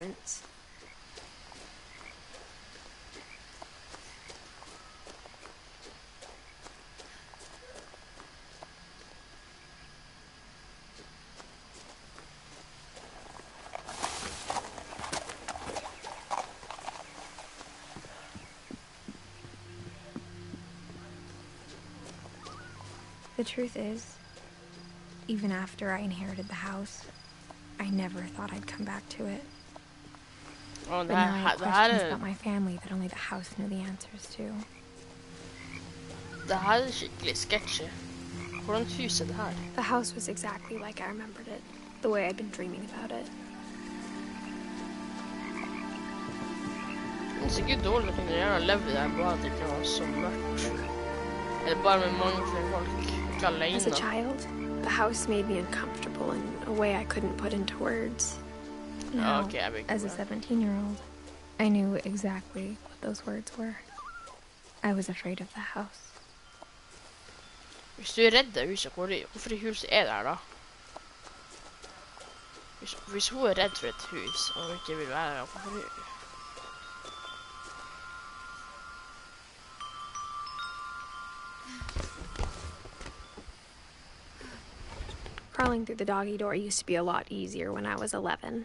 moments. The truth is, even after I inherited the house, I never thought I'd come back to it. Oh, But now I have questions about my family that only the house knew the answers to. Det här är skickligt sketchy. Hvordan hus är det här? The house was exactly like I remembered it, the way I'd been dreaming about it. Det ser ju dåligt ut. Jag kunde gärna leva där bara att det kan vara så mörkt. Eller bara med många fler folk. As a child, the house made me uncomfortable in a way I couldn't put into words. Now, as a 17-year-old, I knew exactly what those words were. I was afraid of the house. Hvis du rädd av huset, hvorfor huset är där då? Hvis hon är rädd för ett hus och inte vill vara där, hvorfor... Crawling through the doggy door used to be a lot easier when I was 11.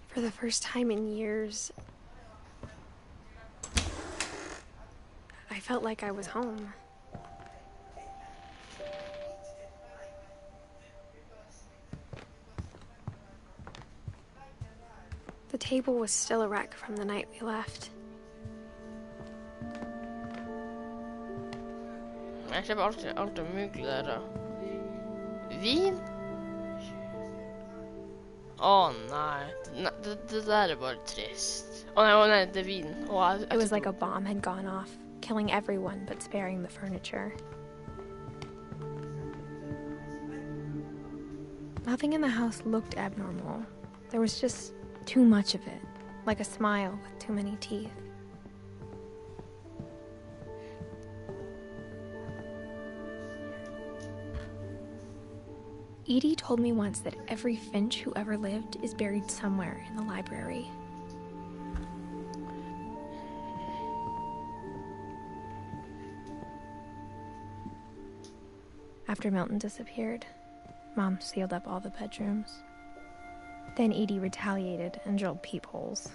For the first time in years, I felt like I was home. The table was still a wreck from the night we left. Jag köper alltid möglar då. Vin? Åh nej, det där är bara trist. Åh nej, det är vin. It was like a bomb had gone off, killing everyone but sparing the furniture. Nothing in the house looked abnormal. There was just too much of it, like a smile with too many teeth. Edie told me once that every Finch who ever lived is buried somewhere in the library. After Milton disappeared, Mom sealed up all the bedrooms. Then Edie retaliated and drilled peepholes.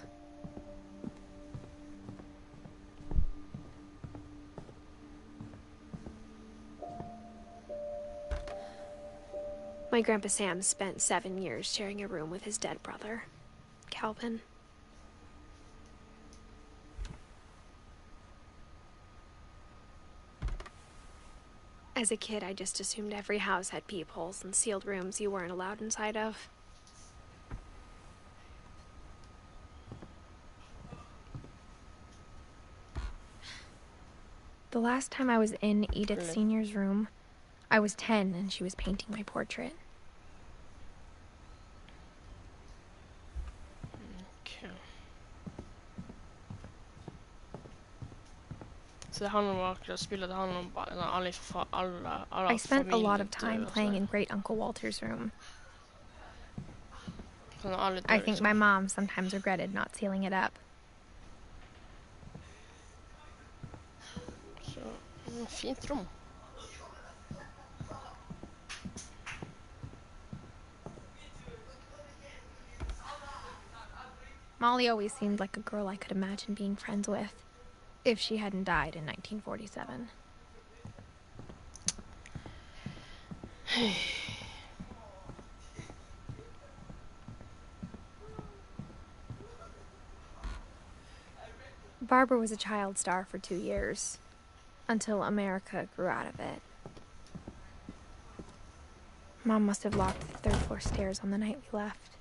My Grandpa Sam spent 7 years sharing a room with his dead brother, Calvin. As a kid, I just assumed every house had peepholes and sealed rooms you weren't allowed inside of. The last time I was in Edith Sr.'s room, I was 10 and she was painting my portrait. Okay. Så det handlar om att spela, det handlar om alla I spent a lot of time playing in Great Uncle Walter's room. I think my mom sometimes regretted not sealing it up. Så, fint rum. Molly always seemed like a girl I could imagine being friends with, if she hadn't died in 1947. Barbara was a child star for 2 years, until America grew out of it. Mom must have locked the 3rd floor stairs on the night we left.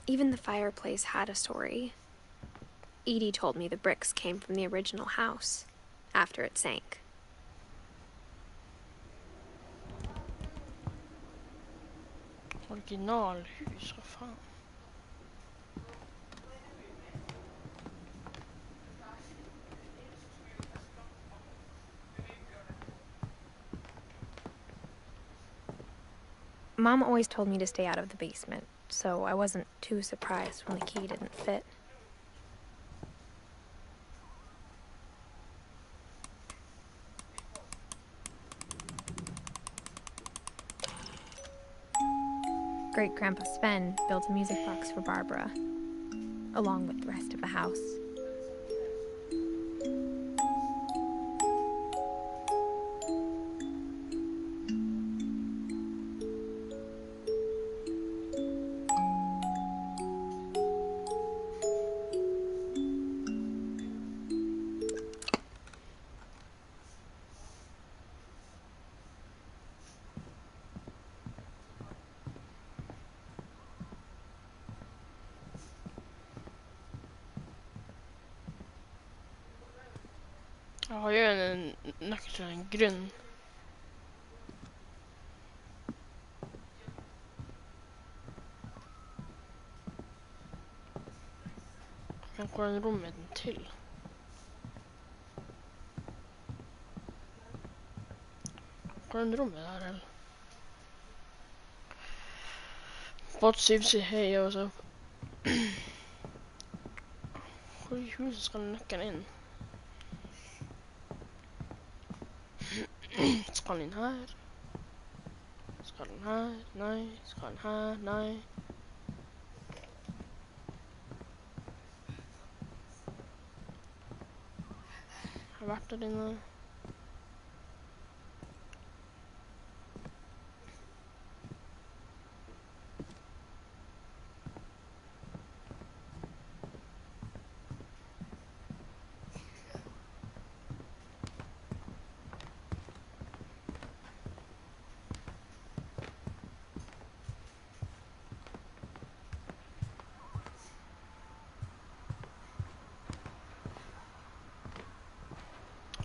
Even the fireplace had a story. Edie told me the bricks came from the original house, after it sank. Originalhus, vad fan. Mom always told me to stay out of the basement, so I wasn't too surprised when the key didn't fit. Great-Grandpa Sven built a music box for Barbara, along with the rest of the house. Jag har ju en nyckel, en grön. Jag kan gå en rummet till. Går en rummet här eller? Botsivs i hej och så. Hur ska nyckeln in? Ska den in här? Ska den här? Nej. Ska den här? Nej. Har varit där inne.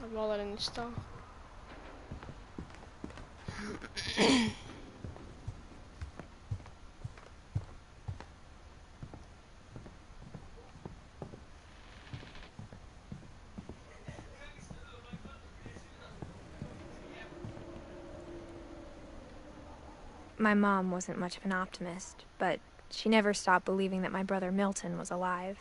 Jag bladar in i stan. My mom wasn't much of an optimist, but she never stopped believing that my brother Milton was alive.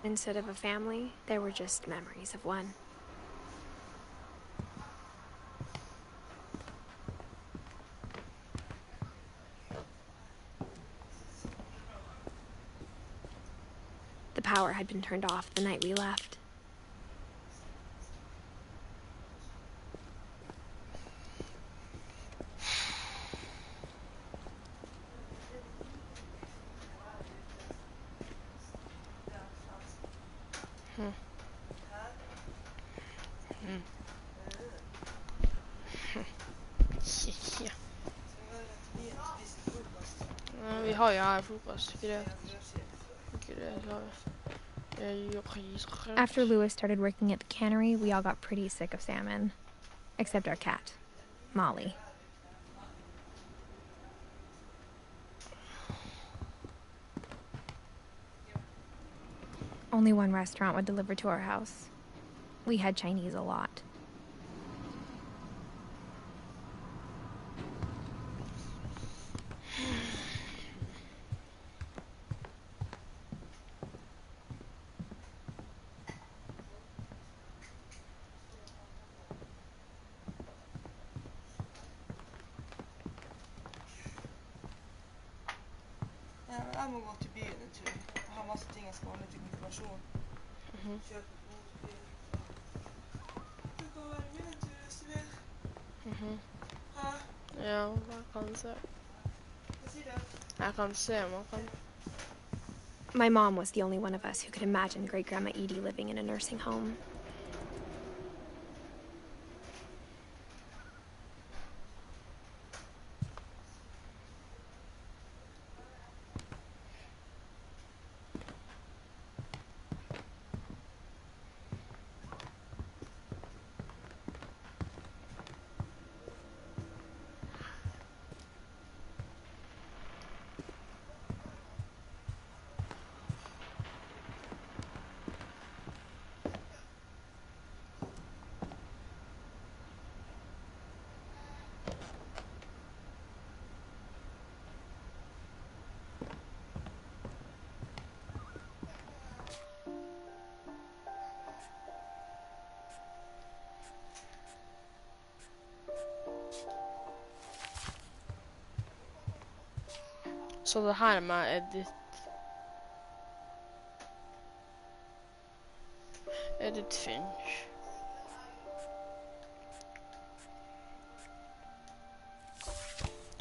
Instead of a family, there were just memories of one. The power had been turned off the night we left. Vi har ju här frukost. After Lewis started working at the cannery, we all got pretty sick of salmon. Except our cat, Molly. Only one restaurant would deliver to our house. We had Chinese a lot. Jeg må gå til byen en tur. Jeg har masse ting jeg skal ha med til konfirmasjon. Kjøpe bok til byen. Du kan være med en tur hvis du vil. Hæ? Ja, jeg kan se. Hva sier du? Jeg kan se om jeg kan. My mom was the only one of us who could imagine Great-Grandma Edie living in a nursing home. Så det her med Edith Finch.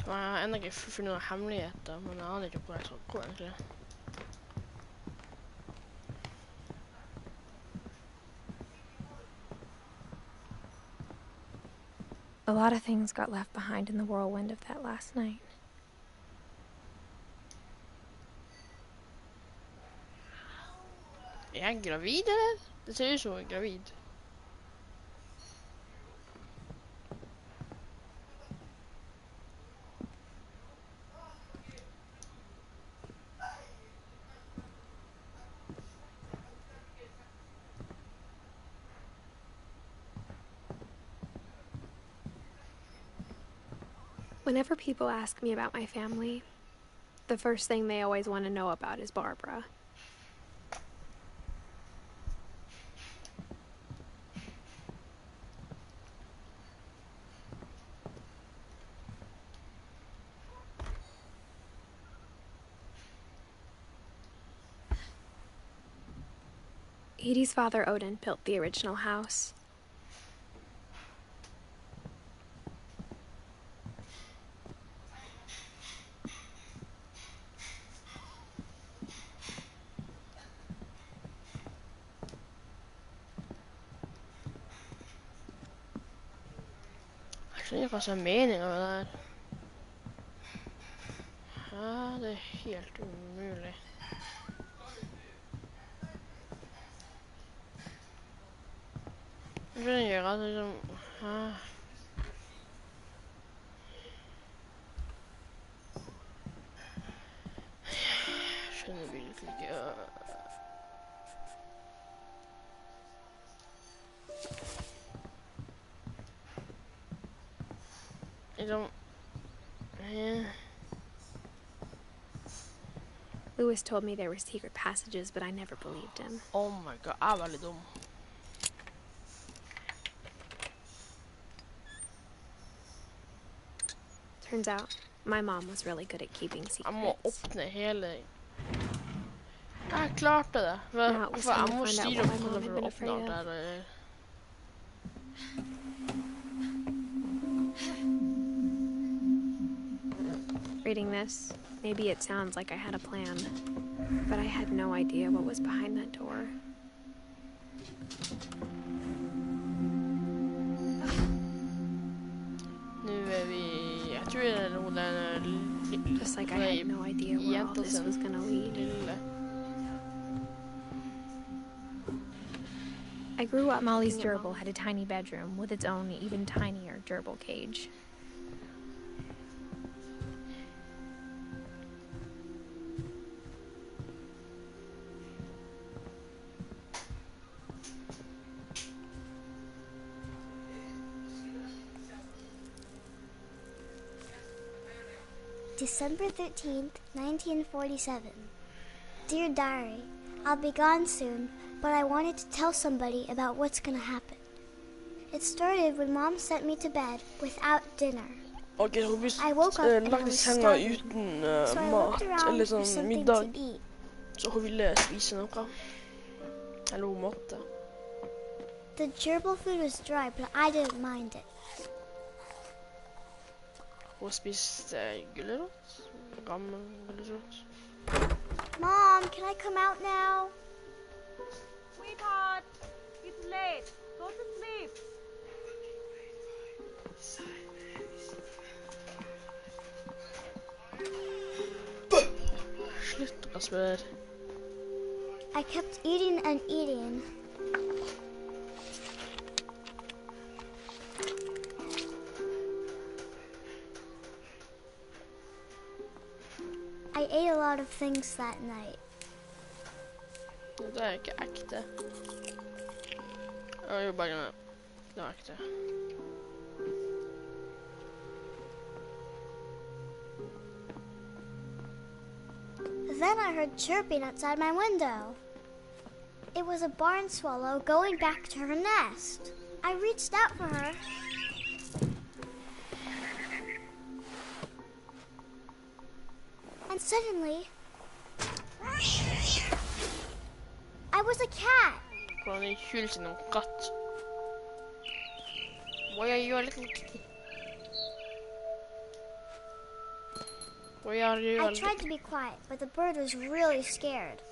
Jeg har ennå ikke funnet noen hemmeligheter, men jeg aner ikke hvor jeg skal gå egentlig. A lot of things got left behind in the whirlwind of that last night. Er jeg gravid, eller? Det ser ut som jeg er gravid. Whenever people ask me about my family, the first thing they always want to know about is Barbara. Edie's father, Odin, built the original house. Jeg skjønner ikke hva som er meningen med det her. Ja, det er helt umulig. Jeg skjønner ikke at det liksom... Jeg skjønner virkelig ikke... Lewis told me there were secret passages, but I never believed him. Oh my god, jeg er veldig dum. Turns out, my mom was really good at keeping secrets. Jeg må åpne hele... Jeg klarte det. For jeg må styre opp for å åpne alt det her. Reading this, maybe it sounds like I had a plan, but I had no idea what was behind that door. Just like I had no idea where all this was gonna lead. I grew up. Molly's gerbil had a tiny bedroom with its own even tinier gerbil cage. December 13th, 1947. Dear Diary, I'll be gone soon, but I wanted to tell somebody about what's gonna happen. It started when Mom sent me to bed without dinner. Ok, så hvis I woke up and I lagt i was senga starving, uten so I mat looked around eller for sånn something middag, to eat. så hun ville spise noe. Eller hun måtte. The gerbil food was dry, but I didn't mind it. Hun spiste gulrot. Gammel gulrot. Mom, can I come out now? Sweetheart, it's late. Go to sleep. Slutt å spørre. I kept eating and eating. I ate a lot of things that night. Det ikke ekte. Det jo bare det ekte. Then I heard chirping outside my window. It was a barn swallow going back to her nest. I reached out for her. And suddenly, I was a cat. Hvordan er kul til noen katt? Why are you a little kitty? Why are you a I little tried to be quiet, but the bird was really scared.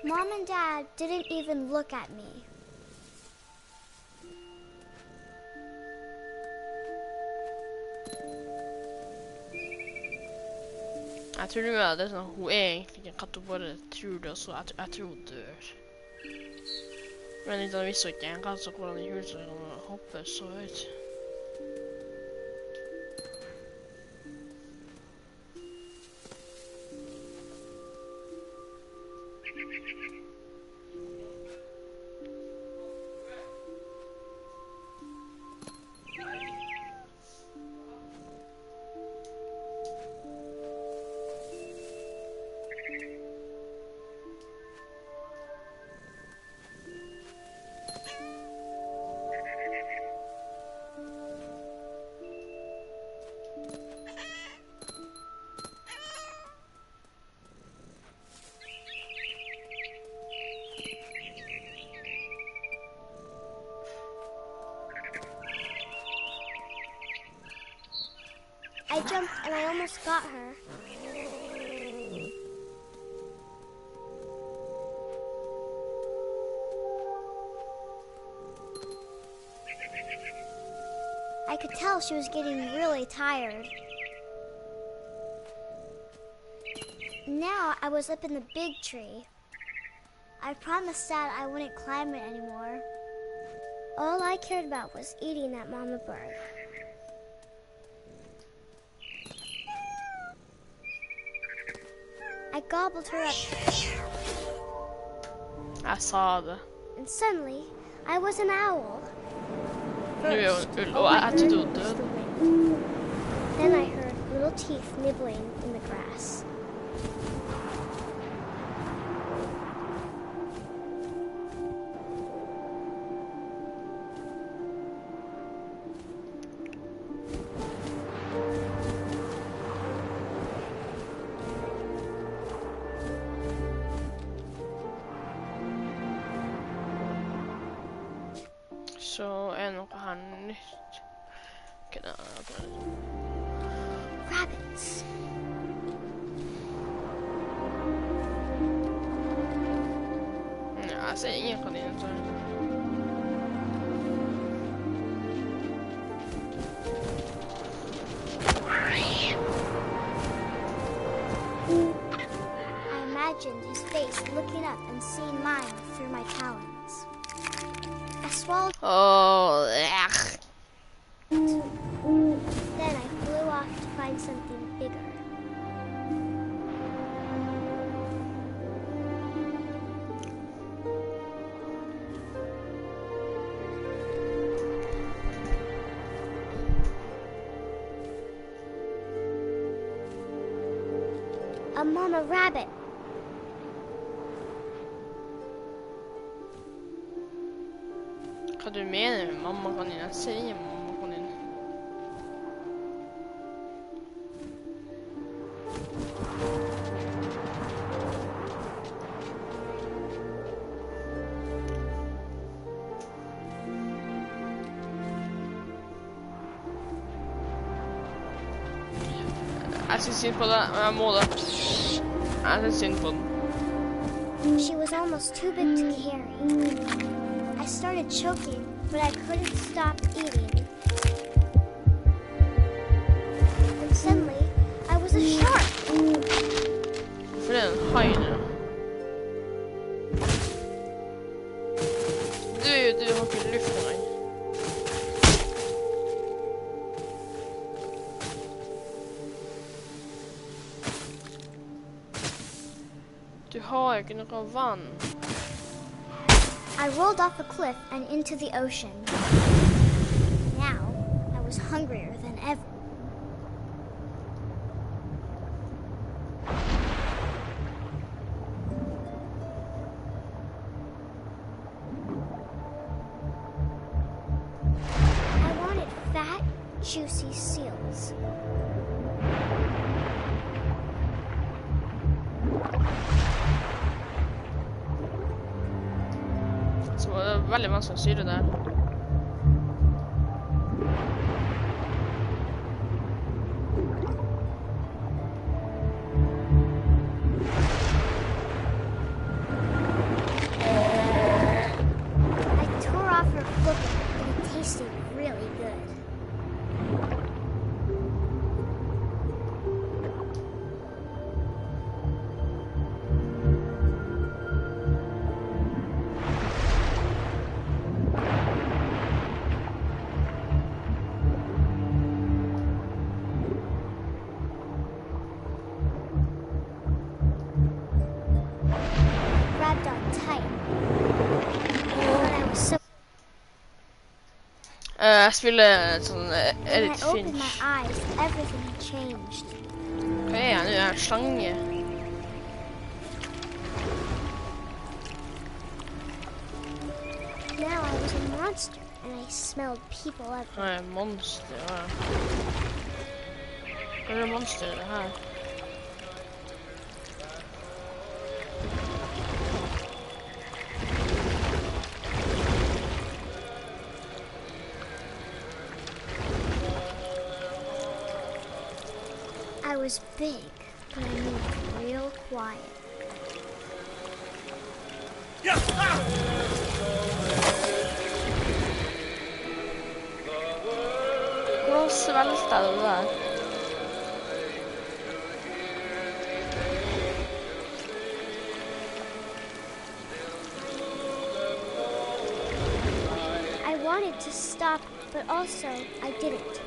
Mom and Dad didn't even look at me. Jeg tror det er sånn, hun er egentlig ikke en katt, hun bare tror det, så jeg tror hun dør. Men hvis hun ikke er en katt, så hvordan i huset kan hoppe så høyt. I jumped and I almost got her. I could tell she was getting really tired. Now I was up in the big tree. I promised Dad I wouldn't climb it anymore. All I cared about was eating that mama bird. I gobbled her up. Jeg sa det. And suddenly, I was an owl. Nu er hun ull, og jeg trodde hun døde. Then I heard little teeth nibbling in the grass. Så er noe her nytt. Ok, da er det. Rabbits. Ja, jeg ser ingen kaniner. Så. I imagined his face looking up and seeing mine through my talons. I swallowed. Oh, ugh. Then I flew off to find something bigger. a mama rabbit. Hva du mener med mammakaninen? Jeg ser ingen mammakaninen. Jeg synes synd på det, og jeg må det. Jeg synes synd på den. She was almost too big to carry. I started choking, but I couldn't stop eating. And suddenly, I was a shark. For det en hai nå. Du har ikke luft engang. Du har ikke noe vann. I rolled off a cliff and into the ocean. Now, I was hungrier than ever. I wanted fat, juicy seals. Så det er veldig vanskelig å styre der. I tore off her flipper and it tasted really good. Grabbed on tight. But I was so Jeg spiller sånn when I Edith opened Finch. my eyes, everything had changed. Hva er han nå? Er han slange? Now I was a monster and I smelled people everywhere. Han er en monster, ja. Hva er det monster det her? I was big, but I moved real quiet. Hvordan svelget det der? I wanted to stop, but also I didn't.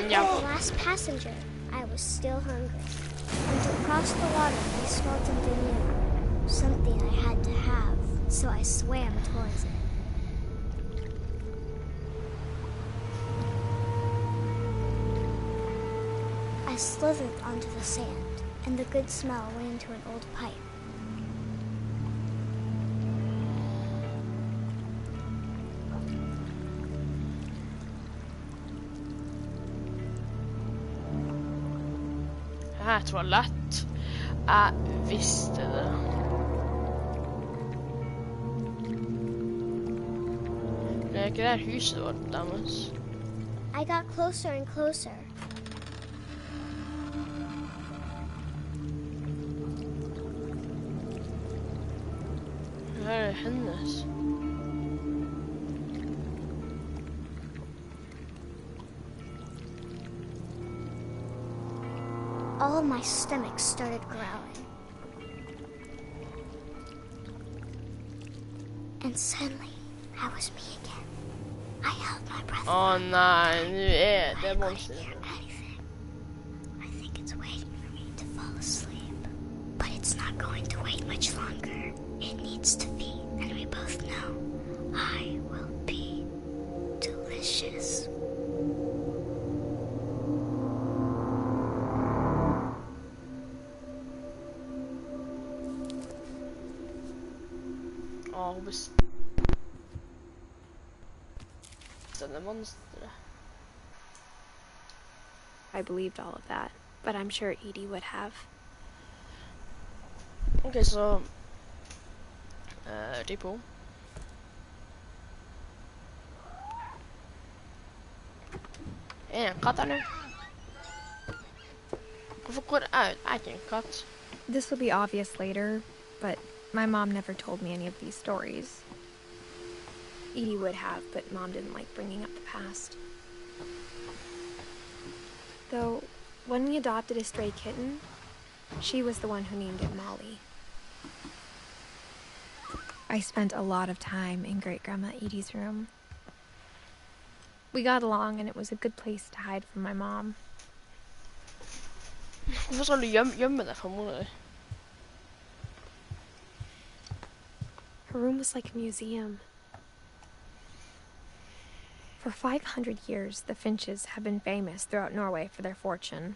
After the last passenger, I was still hungry. And to cross the water, I smelled something new. Something I had to have, so I swam towards it. I slithered onto the sand, and the good smell went into an old pipe. her toalett. Jeg visste det. Det er ikke der huset vårt deres. I got closer and closer. Her er hennes. All of my stomach started growling. And suddenly, I was me again. I held my breath. Åh nej, nu är det monster. I think it's waiting for me to fall asleep. But it's not going to wait much longer. It needs to be, and we both know I will be delicious. Ja, hon bestämde monster. I believed all of that, but I'm sure Edie would have. Okay, så det är på. En katt här nu. Varför går det ut? Jag är en katt. This will be obvious later, but my mom never told me any of these stories. Edie would have, but Mom didn't like bringing up the past. Though, when we adopted a stray kitten, she was the one who named it Molly. I spent a lot of time in Great-Grandma Edie's room. We got along, and it was a good place to hide from my mom. Hvorfor skal du gömma dig från mor? Her room was like a museum. For 500 years, the Finches have been famous throughout Norway for their fortune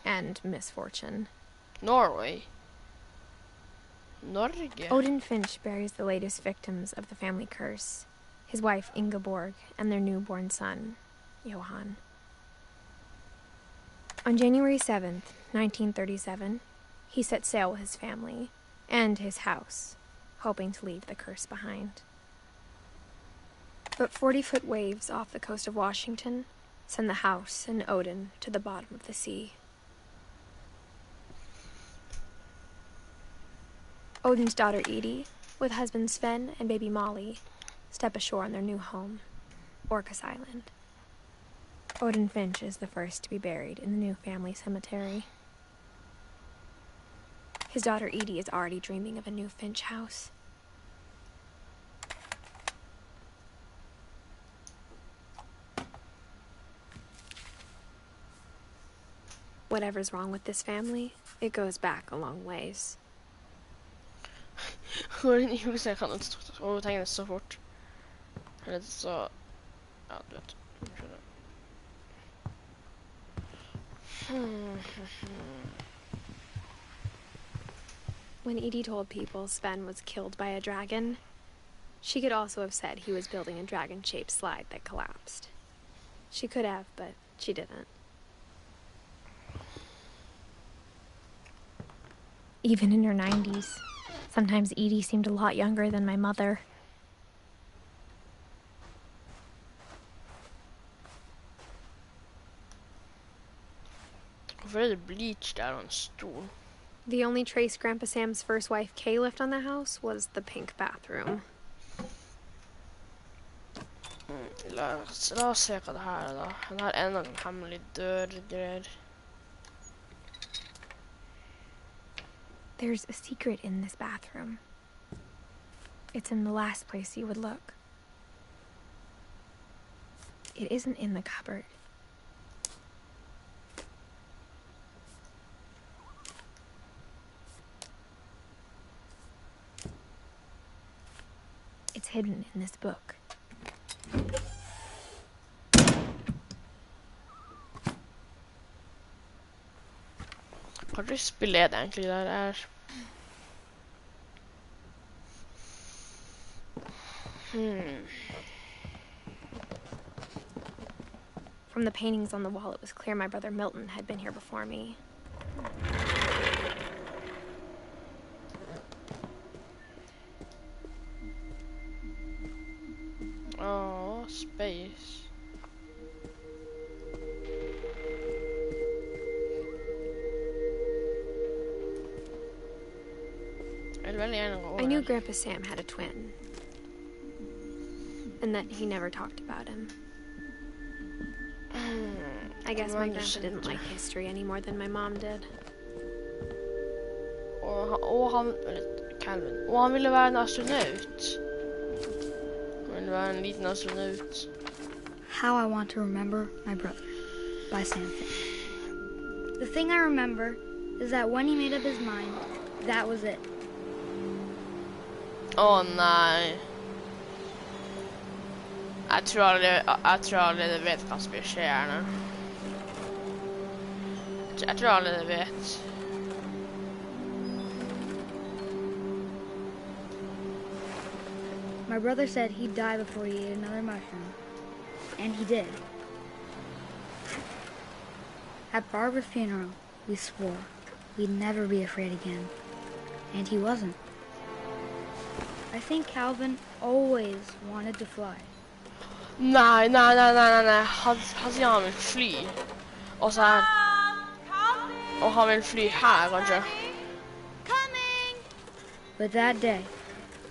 and misfortune. Norway? Norge? Odin Finch buries the latest victims of the family curse, his wife Ingeborg and their newborn son, Johan. On January 7th, 1937, he set sail with his family and his house, hoping to leave the curse behind. But 40-foot waves off the coast of Washington send the house and Odin to the bottom of the sea. Odin's daughter Edie, with husband Sven and baby Molly, step ashore on their new home, Orcas Island. Odin Finch is the first to be buried in the new family cemetery. His daughter Edie is already dreaming of a new Finch house. Whatever's wrong with this family, it goes back a long ways. Jag kan inte tänka så fort. Eller så... Ja, du vet. When Edie told people Sven was killed by a dragon, she could also have said he was building a dragon-shaped slide that collapsed. She could have, but she didn't. Even in her 90s, sometimes Edie seemed a lot younger than my mother. Varför är det bleach där och en stol? The only trace Grandpa Sam's first wife Kay left on the house was the pink bathroom. Låt oss se vad det här då. Den här är en hemlig dörr. There's a secret in this bathroom. It's in the last place you would look. It isn't in the cupboard. It's hidden in this book. Har du spelat egentlig det der? From the paintings on the wall, it was clear my brother Milton had been here before me. Oh, space. I knew Grandpa Sam had a twin, and that he never talked about him. I guess my grandpa didn't like history any more than my mom did. Calvin. Och han ville vara en astronaut. Han ville vara en liten astronaut. How I Want to Remember My Brother by Sam Finch. The thing I remember is that when he made up his mind, that was it. Åh nej. Jag tror aldrig vet hva som skjer nå. Jeg tror aldrig vet. My brother said he'd die before he ate another mushroom. And he did. At Barbara's funeral, we swore we'd never be afraid again. And he wasn't. I think Calvin always wanted to fly. Nej. Han sier han vil fly. Og så her. Og han vil fly her, kanskje. But that day,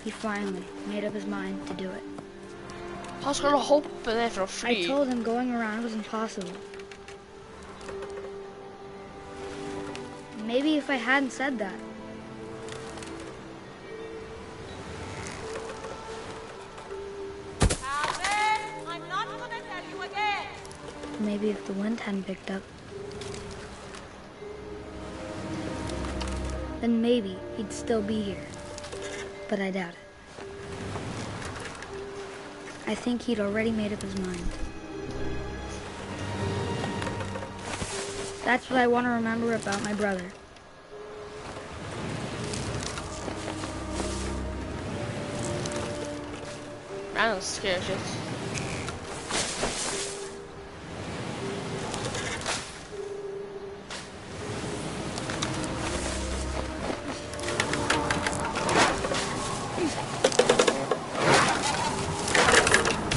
he finally made up his mind to do it. Han skulle hoppe ned for å fly. I told him going around was impossible. Maybe if I hadn't said that. Calvin, I'm not gonna tell you again. Maybe if the wind hadn't picked up. Then maybe he'd still be here. But I doubt it. I think he'd already made up his mind. That's what I want to remember about my brother. I'm scared shit.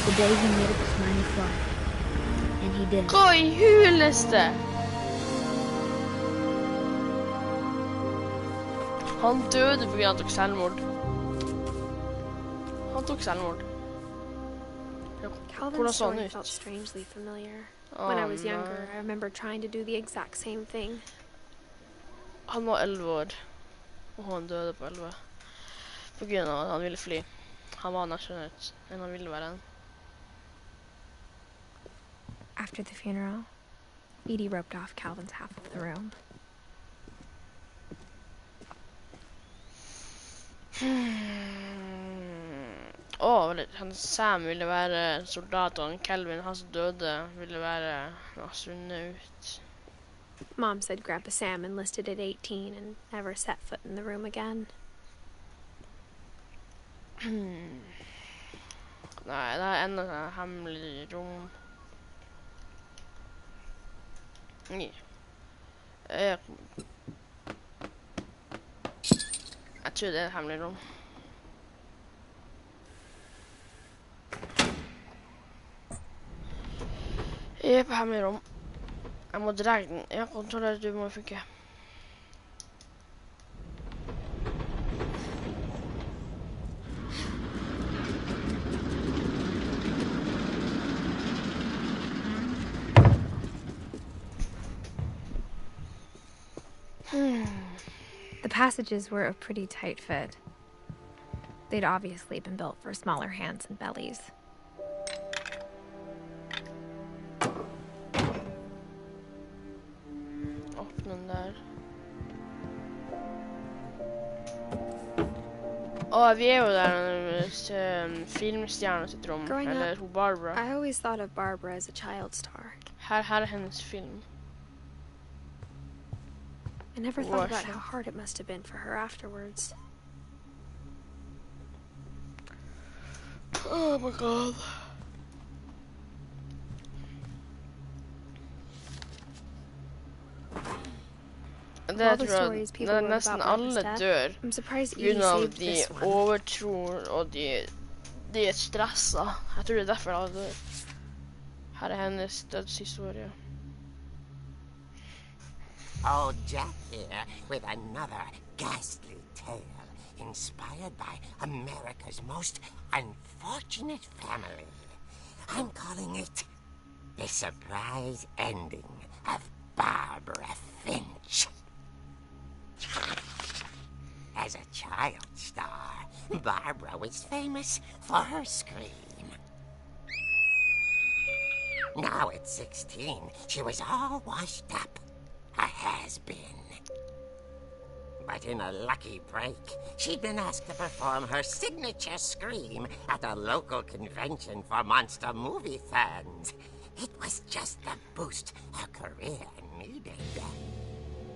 The day he made up his mind to fly. And he did. Hva I huleste? Han døde fordi han tok selvmord. Han tok selvmord. Calvin's story felt strangely familiar. When I was younger, I remember trying to do the exact same thing. Han var 11 år, og han døde på 11. På grunn av at han ville fly. Han var nasjonalt, men han ville være en. After the funeral, Edie roped off Calvin's half of the room. Han Sam ville være soldat, og Calvin, han som døde, ville være astronaut. Mom said Grandpa Sam enlisted at 18 and never set foot in the room again. Nei, det er enda et hemmelig rom. Jeg tror det er et hemmelig rom. Jeg er på hemmelig rom. Jeg må dra den. Ja, kontroller, du må funke. The passages were a pretty tight fit. They'd obviously been built for smaller hands and bellies. Åpne den der. Vi er jo der filmstjernen sitt rom, eller hun Barbara. I always thought of Barbara as a child star. Her er hennes film. I never thought about how hard it must have been for her afterwards. Oh my god. Det All the tror stories jeg people wrote nesten about Barbara's alle death, dør I'm surprised pga. Edie saved de this one. overtror og de er stressa. Jeg tror det er derfor alle dør. Her er hennes dødshistorie. Oh, Jack here with another ghastly tale inspired by America's most unfortunate family. I'm calling it The Surprise Ending of Barbara Finch. As a child star, Barbara was famous for her scream. Now at 16, she was all washed up. A has-been. But in a lucky break, she'd been asked to perform her signature scream at a local convention for monster movie fans. It was just the boost her career needed.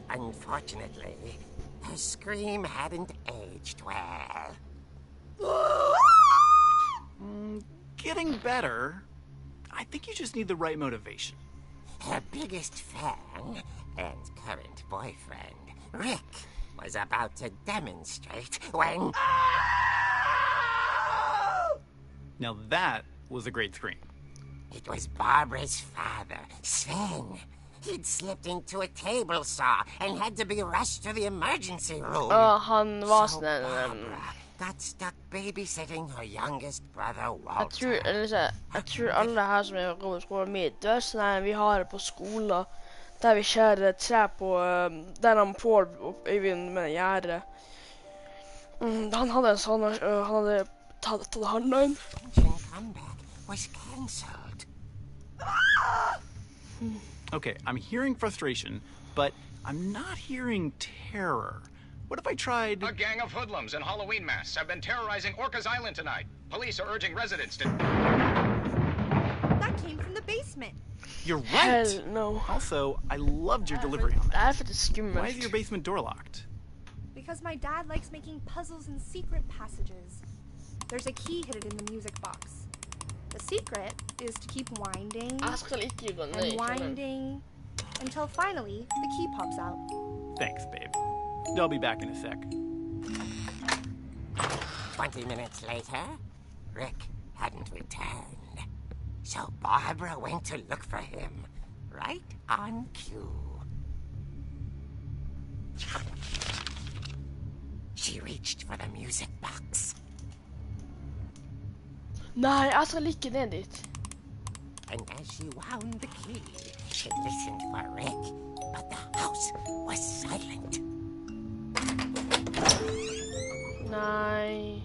Unfortunately, her scream hadn't aged well. Getting better. I think you just need the right motivation. Her biggest fan and current boyfriend, Rick, was about to demonstrate when... Now that was a great scream. It was Barbara's father, Sven. He'd slipped into a table saw and had to be rushed to the emergency room. Han var So sånn Barbara got stuck babysitting her youngest brother, Walter. Jeg tror alle her som er på skolen min, det er sånn vi har det på skolen, der vi skjærer tre på, der han Paul og Øyvind med gjerdet. Han hadde en sånn, han hadde tatt handa inn. Comeback was cancelled. Okay, I'm hearing frustration, but I'm not hearing terror. What if I tried... A gang of hoodlums in Halloween masks have been terrorizing Orcas Island tonight. Police are urging residents to... That came from the basement. You're right! Hell no. Also, I loved your delivery on that. Det skummelt. Why is your basement door locked? Because my dad likes making puzzles and secret passages. There's a key hidden in the music box. The secret is to keep winding Jeg skal ikke gå ned. and winding until finally the key pops out. Thanks, babe. I'll be back in a sec. 20 minutes later, Rick hadn't returned. So Barbara went to look for him, right on cue. She reached for the music box. Nei, jeg skal ikke ned dit. And as she wound the key, she listened for Rick, but the house was silent. Nei.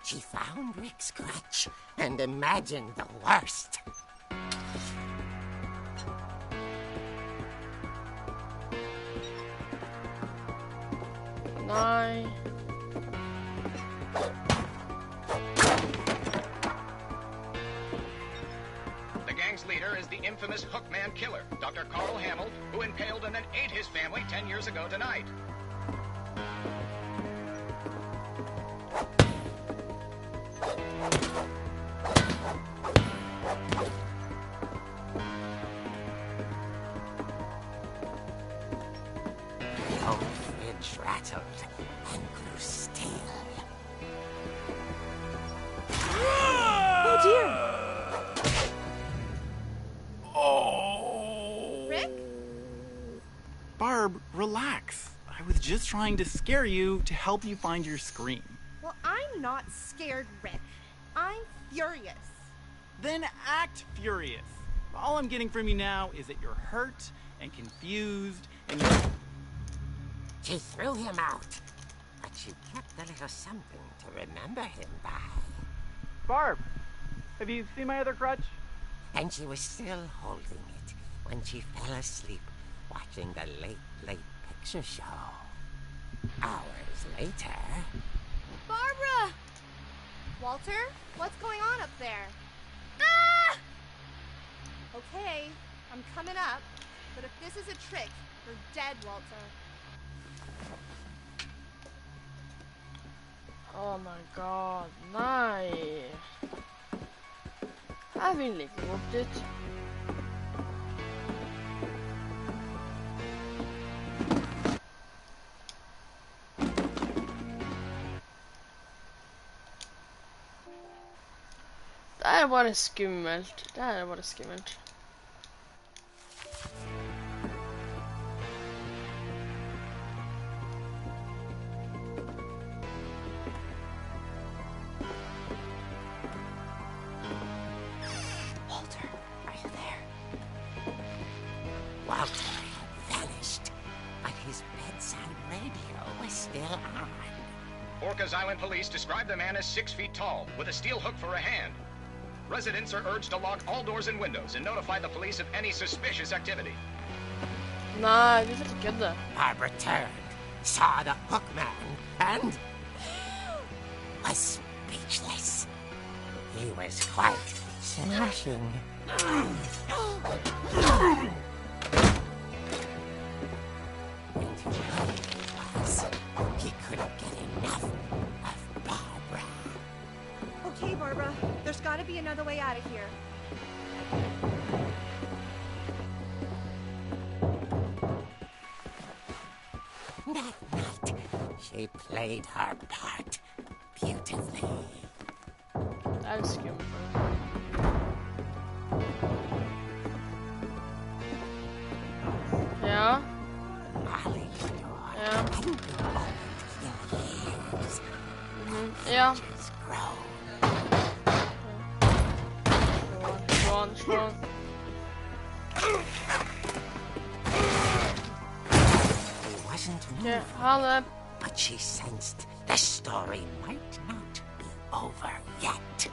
She found Rick's crutch and imagined the worst. Nei. The gang's leader is the infamous Hookman killer, Dr. Carl Hamill, who impaled and then ate his family 10 years ago tonight. The old fridge rattled and grew still. Oh dear! Oh! Rick? Barb, relax. I was just trying to scare you to help you find your scream. Well, I'm not scared, Rick. I'm furious. Then act furious. All I'm getting from you now is that you're hurt and confused and you're... She threw him out, but she kept a little something to remember him by. Barb, have you seen my other crutch? And she was still holding it when she fell asleep watching the late picture show. Hours later... Barbara! Walter, what's going on up there? Ah! Okay, I'm coming up, but if this is a trick, you're dead, Walter. Oh my god, nei. Jeg vil ikke gå opp dit. Det er bare skummelt. Det er bare skummelt. Walter had vanished, but his bedside radio was still on. Orcas Island police describe the man as 6 feet tall, with a steel hook for a hand. Residents are urged to lock all doors and windows and notify the police of any suspicious activity. Nei, du får ikke kødde. Barbara turned, saw the hook man, and was speechless. He was quite smashing. He couldn't get enough of Barbara. Okay, Barbara. There's got to be another way out of here. That night, she played her part beautifully. Det er skummelt. Ja. Molly Ja. Ja. Slå han. Okay, ha det. But she sensed the story might not be over yet.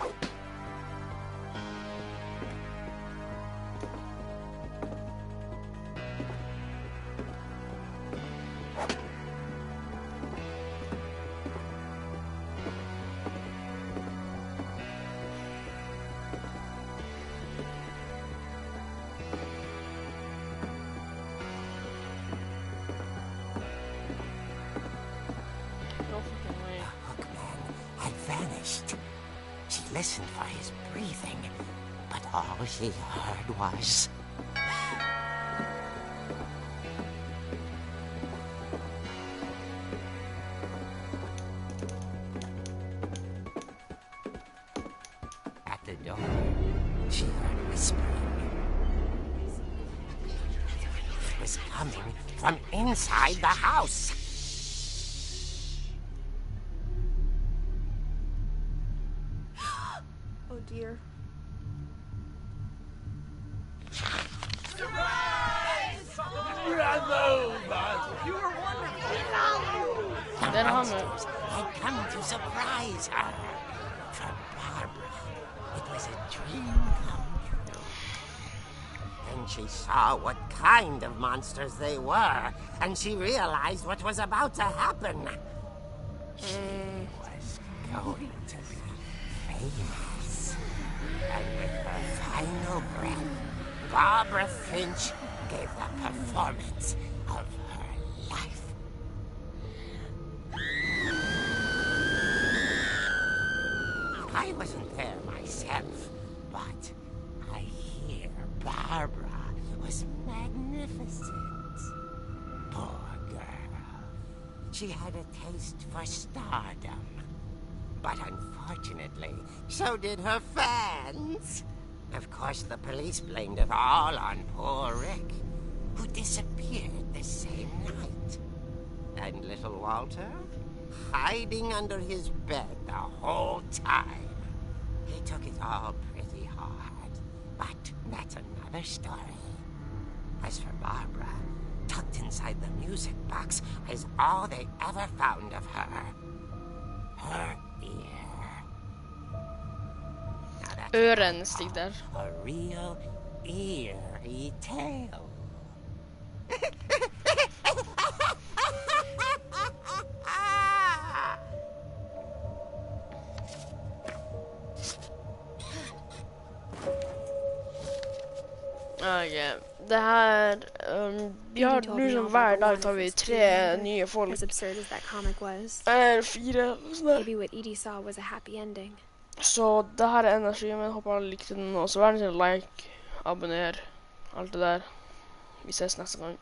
She listened for his breathing, but all she heard was... At the door, she heard whispering. It was coming from inside the house. Oh dear. Den har vi. Had come to surprise her. For Barbara, it was a dream come true. Then she saw what kind of monsters they were, and she realized what was about to happen. She was going to be famous. And with her final breath, Barbara Finch gave the performance of her life. I wasn't there myself, but I hear Barbara was magnificent. Poor girl. She had a taste for stardom. But unfortunately, so did her fans. Of course, the police blamed it all on poor Rick, who disappeared the same night. And little Walter, hiding under his bed the whole time. He took it all pretty hard, but that's another story. As for Barbara, tucked inside the music box is all they ever found of her. Her ear. Now that's Øren stig der. a real eerie tale. Okay. Det her, vi har nå hver dag tar vi 3 nye folk. As absurd as that comic was. 4. Maybe what Edie saw was a happy ending. Så det her er energi, men jeg håper alle likte den. Og så vær den til like, abonner, alt det der. Vi ses neste gang.